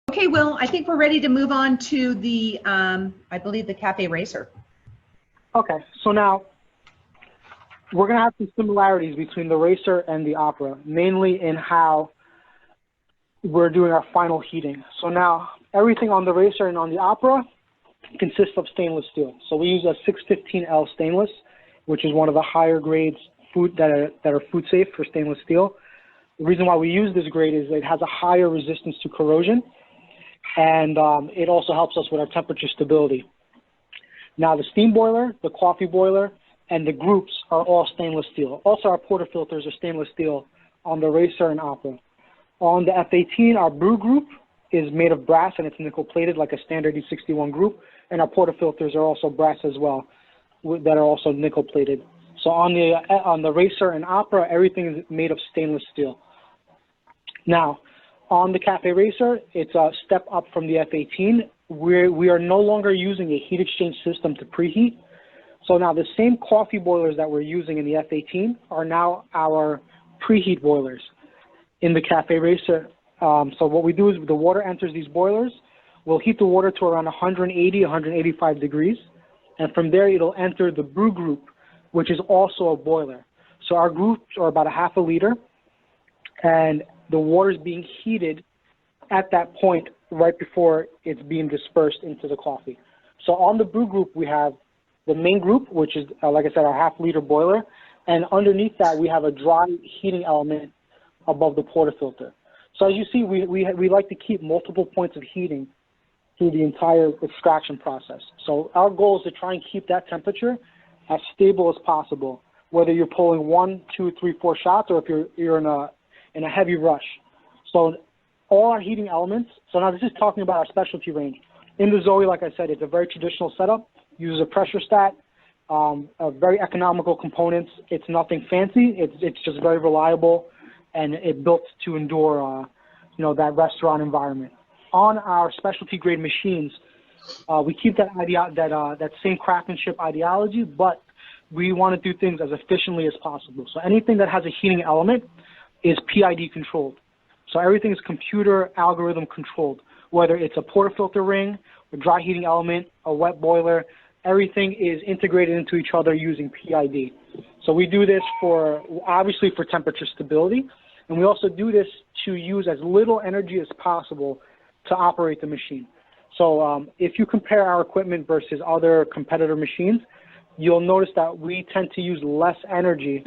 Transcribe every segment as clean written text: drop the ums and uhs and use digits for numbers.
Okay, Will, I think we're ready to move on to the, I believe, the Cafe Racer. Okay, so now we're going to have some similarities between the Racer and the Opera, mainly in how we're doing our final heating. So now everything on the Racer and on the Opera consists of stainless steel. So we use a 615L stainless, which is one of the higher grades that are food safe for stainless steel. The reason why we use this grade is it has a higher resistance to corrosion, and it also helps us with our temperature stability. Now the steam boiler, the coffee boiler, and the groups are all stainless steel. Also our portafilters are stainless steel on the Racer and Opera. On the F18, our brew group is made of brass and it's nickel plated like a standard E61 group, and our portafilters are also brass as well, that are also nickel plated. So on the Racer and Opera, everything is made of stainless steel. Now, on the Cafe Racer, it's a step up from the F18. We are no longer using a heat exchange system to preheat. So now the same coffee boilers that we're using in the F18 are now our preheat boilers in the Cafe Racer. So what we do is the water enters these boilers. We'll heat the water to around 180, 185 degrees. And from there, it'll enter the brew group, which is also a boiler. So our groups are about a half a liter, and the water is being heated at that point right before it's being dispersed into the coffee. So on the brew group, we have the main group, which is, like I said, our half-liter boiler, and underneath that, we have a dry heating element above the portafilter. So as you see, we like to keep multiple points of heating through the entire extraction process. So our goal is to try and keep that temperature as stable as possible, whether you're pulling 1, 2, 3, 4 shots, or if you're in a heavy rush. So all our heating elements, so now this is talking about our specialty range. In the Zoe, like I said, it's a very traditional setup, uses a pressure stat, very economical components. It's nothing fancy, it's just very reliable, and it built to endure that restaurant environment. On our specialty grade machines, we keep that same craftsmanship ideology, but we want to do things as efficiently as possible. So anything that has a heating element is PID controlled. So everything is computer algorithm controlled, whether it's a portafilter ring, a dry heating element, a wet boiler, everything is integrated into each other using PID. So we do this obviously for temperature stability, and we also do this to use as little energy as possible to operate the machine. So if you compare our equipment versus other competitor machines, you'll notice that we tend to use less energy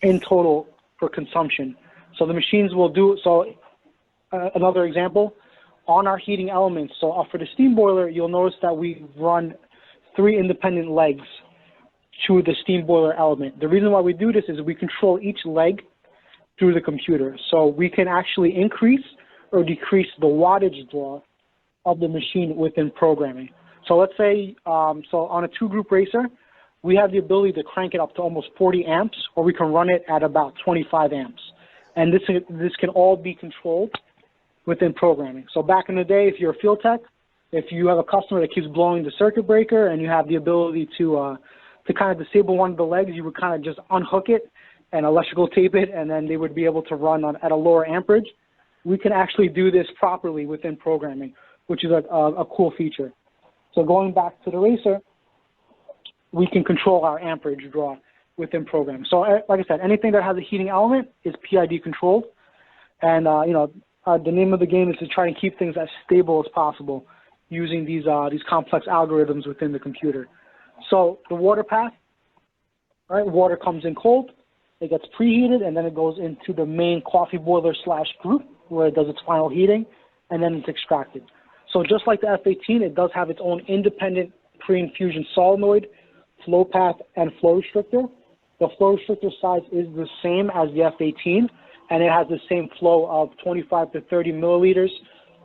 in total for consumption. So the machines will do, another example, on our heating elements, so for the steam boiler, you'll notice that we run 3 independent legs to the steam boiler element. The reason why we do this is we control each leg through the computer. So we can actually increase or decrease the wattage draw of the machine within programming. So let's say, so on a 2-group racer, we have the ability to crank it up to almost 40 amps, or we can run it at about 25 amps. And this can all be controlled within programming. So back in the day, if you're a field tech, if you have a customer that keeps blowing the circuit breaker and you have the ability to kind of disable one of the legs, you would kind of just unhook it and electrical tape it, and then they would be able to run at a lower amperage. We can actually do this properly within programming, which is a cool feature. So going back to the racer, we can control our amperage draw within programming. So like I said, anything that has a heating element is PID controlled. And the name of the game is to try and keep things as stable as possible using these complex algorithms within the computer. So the water path, right? Water comes in cold, it gets preheated, and then it goes into the main coffee boiler / group where it does its final heating, and then it's extracted. So just like the F18, it does have its own independent pre-infusion solenoid, flow path, and flow restrictor. The flow restrictor size is the same as the F18, and it has the same flow of 25 to 30 milliliters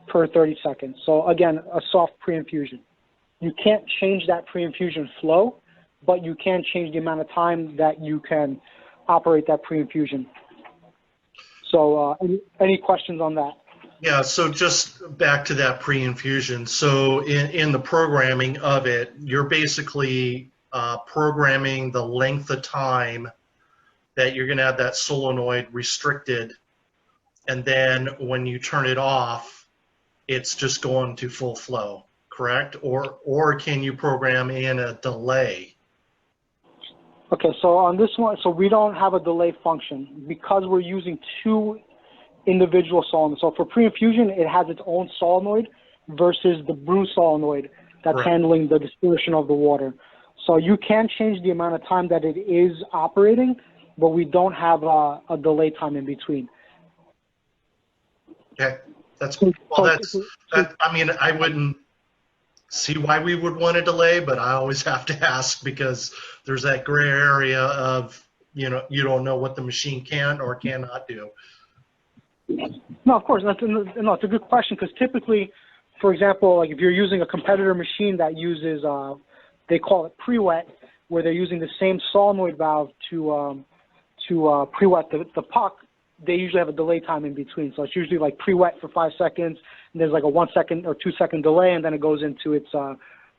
per 30 seconds. So again, a soft pre-infusion. You can't change that pre-infusion flow, but you can change the amount of time that you can operate that pre-infusion. So any questions on that? Yeah, so just back to that pre-infusion. So in the programming of it, you're basically programming the length of time that you're going to have that solenoid restricted, and then when you turn it off, it's just going to full flow, correct? Or can you program in a delay? Okay, so on this one, so we don't have a delay function because we're using two individual solenoids. So for pre-infusion, it has its own solenoid versus the brew solenoid that's Right. handling the dispersion of the water. So you can change the amount of time that it is operating, but we don't have a delay time in between. Okay, I mean, I wouldn't see why we would want a delay, but I always have to ask because there's that gray area of, you don't know what the machine can or cannot do. No, of course, it's a good question because typically, for example, like if you're using a competitor machine that uses, they call it pre-wet, where they're using the same solenoid valve to pre-wet the puck, they usually have a delay time in between. So it's usually like pre-wet for 5 seconds, and there's like a 1 second or 2 second delay, and then it goes into its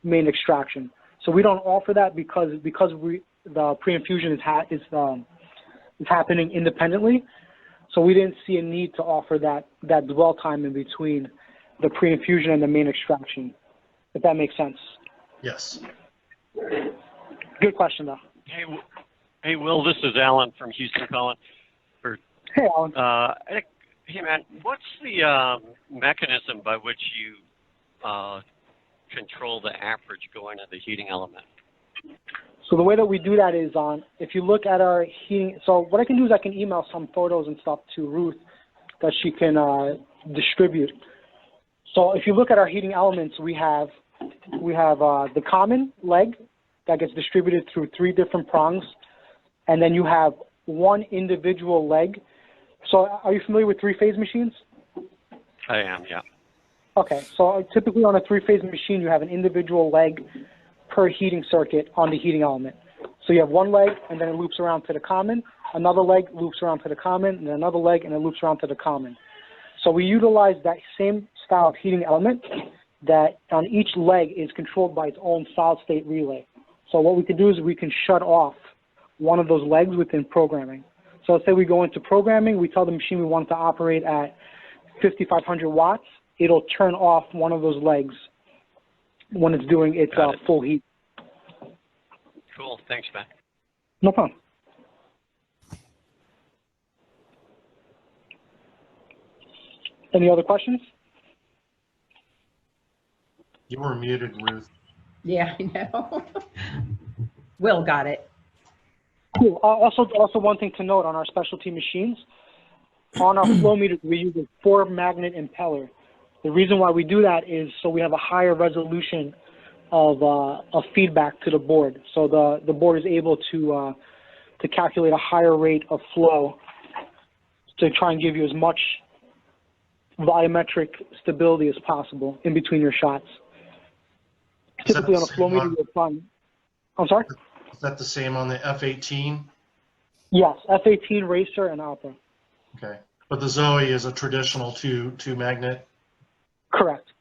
main extraction. So we don't offer that because the pre-infusion is happening independently. So we didn't see a need to offer that dwell time in between the pre-infusion and the main extraction, if that makes sense. Yes. Good question, though. Hey, Will, this is Alan from Houston calling. Hey, Alan. Hey, man, what's the mechanism by which you control the amperage going to the heating element? So the way that we do that is if you look at our heating, so what I can do is I can email some photos and stuff to Ruth that she can distribute. So if you look at our heating elements, we have the common leg that gets distributed through 3 different prongs, and then you have one individual leg. So are you familiar with 3-phase machines? I am, yeah. Okay, so typically on a 3-phase machine, you have an individual leg per heating circuit on the heating element. So you have one leg, and then it loops around to the common, another leg loops around to the common, and then another leg, and it loops around to the common. So we utilize that same style of heating element that on each leg is controlled by its own solid-state relay. So what we can do is we can shut off one of those legs within programming. So let's say we go into programming, we tell the machine we want it to operate at 5,500 watts, it'll turn off one of those legs when it's doing its full heat. Cool, thanks, man. No problem. Any other questions? You were muted, Ruth. Yeah, I know. Will got it. Cool. Also one thing to note on our specialty machines, on our flow meters, we use a 4-magnet impeller. The reason why we do that is so we have a higher resolution of feedback to the board. So the board is able to calculate a higher rate of flow to try and give you as much volumetric stability as possible in between your shots. Typically on a flow meter, you'll find. I'm sorry? Is that the same on the F-18? Yes, F-18, Racer, and Opera. Okay. But the Zoe is a traditional two magnet? Correct.